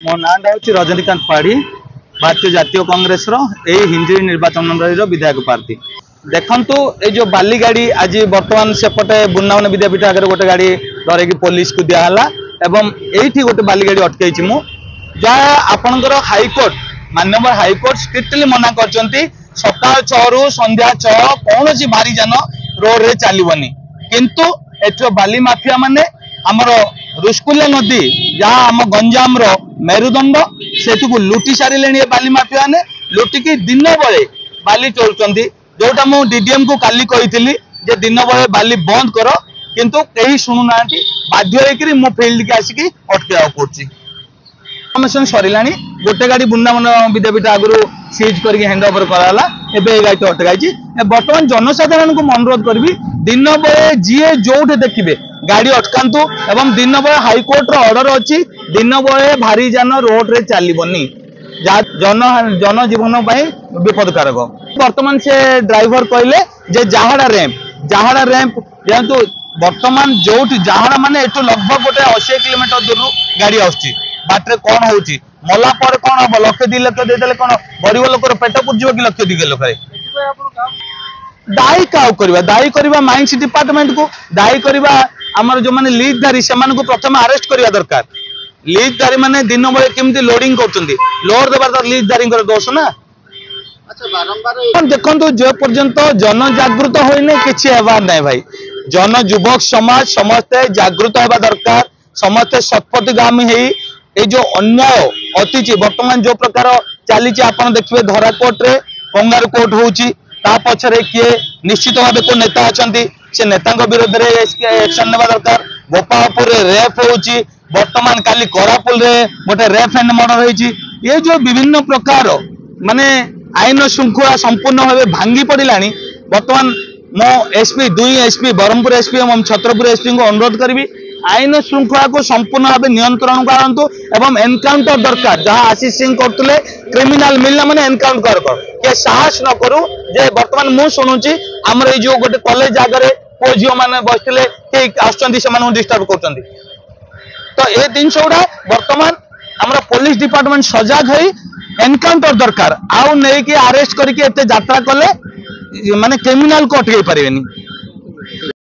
मो नाटा हूँ रजनीकांत पाढ़ी भारतीय जातीय कांग्रेस हिंजिरी निर्वाचन मंडल विधायक प्रार्थी। देखु ये जो बाली गाड़ी आज बर्तमान सेपटे बृंदावन विद्यापीठ आगे गोटे गाड़ी धरकी पुलिस को दिहला एवं ये गोटे बाली गाड़ी अटकई जहाँ आपणकर हाइकोर्ट माननीय हाइकोर्ट स्ट्रिक्टली मना कर सकाल 6 रु संध्या 6 कौन भारी जान रोड रे चलनी किंतु एठो बाली माफिया माने आमर रुस्कुलिया नदी जहाँ आम गंजाम मेरुदंड से लुटी सारे बाली माफिया ने लुटिकी दिन बेले बाली चोरुंट जोटा मु डीडीएम को काली कही दिन बेले बाली बंद कर किंतु कहीं शुणुना बाध्य मो फील्ड के आसिक अटक पड़ी सरला गोटे गाड़ी बृंदावन विद्यापीठ आगु सीज कर हैंड ओवर कराला एवं गाड़ी तो अटकाई बर्तमान जनसाधारण को अनुरोध करी दिन बेले जी जो देखिए गाड़ी अटकातु एवं दिन बेले हाइकोर्ट ऑर्डर अच्छी दिन बेले भारी जान रोड रे चलनी जनजीवन विपदकारक। बर्तमान से ड्राइवर कहले जे जहाड़ा रैंप जेहेतु बर्तमान जो जहाड़ा माने एठू लगभग गोटे 80 किलोमीटर दूर गाड़ी आसुची बाटे कौन होची मला पर कौन हम लक्ष 2 लक्ष देदेले कौन गरीब लोकर पेट पुरजिव कि लक्ष 2 लक्ष दायी करवा माइंस डिपार्टमेंट को दायी करवा आमर जो माने लीजधारी से प्रथम अरेस्ट करवा दरकार। लीजधारी माने दिन बेले केमती लोडिंग कर लोड देवार लीजधारी दोष ना। देखो जो पर्यंत जन जागृत होने किसी हेबार ना भाई जन युवक समाज समस्ते जागृत होगा दरकार समस्ते सत्पथिगामी ये जो अन्याय अतिथि बर्तमान जो प्रकार चली आप देखिए धराकोट रे कंगारू कोर्ट होची पछरे किए निश्चित भाव को नेता अच्छा से नेता विरोध में एक्शन नेबा दरकार। गोपालपुर रेप होची बर्तमान काली कोरापुल रे गोटे रेप एंड मर्डर होची ये जो विभिन्न प्रकार माने आईन श्रृंखला संपूर्ण भाव भांगी पड़ा बर्तमान मो एसपी 2 एसपी ब्रह्मपुर एसपी एवं छत्रपुर एसपी को अनुरोध करी आईन श्रृंखला को संपूर्ण भाव नियंत्रण करंतु एवं एनकाउंटर दरकार जहाँ आशीष सिंह करते क्रिमिनाल मिलना माने एनकाउंटर कर साहस न करू जे बर्तमान मु शुणुची आमर ये जो गोटे कॉलेज आगे पुओ झील मैंने बसते किए डिस्टर्ब कर तो ये जिनस गुड़ा बर्तमान आमर पुलिस डिपार्टमेंट सजग हो एनकाउंटर दरकार आउ नहीं कि अरेस्ट करके यात्रा कले माने क्रिमिनाल को अटकई पारे।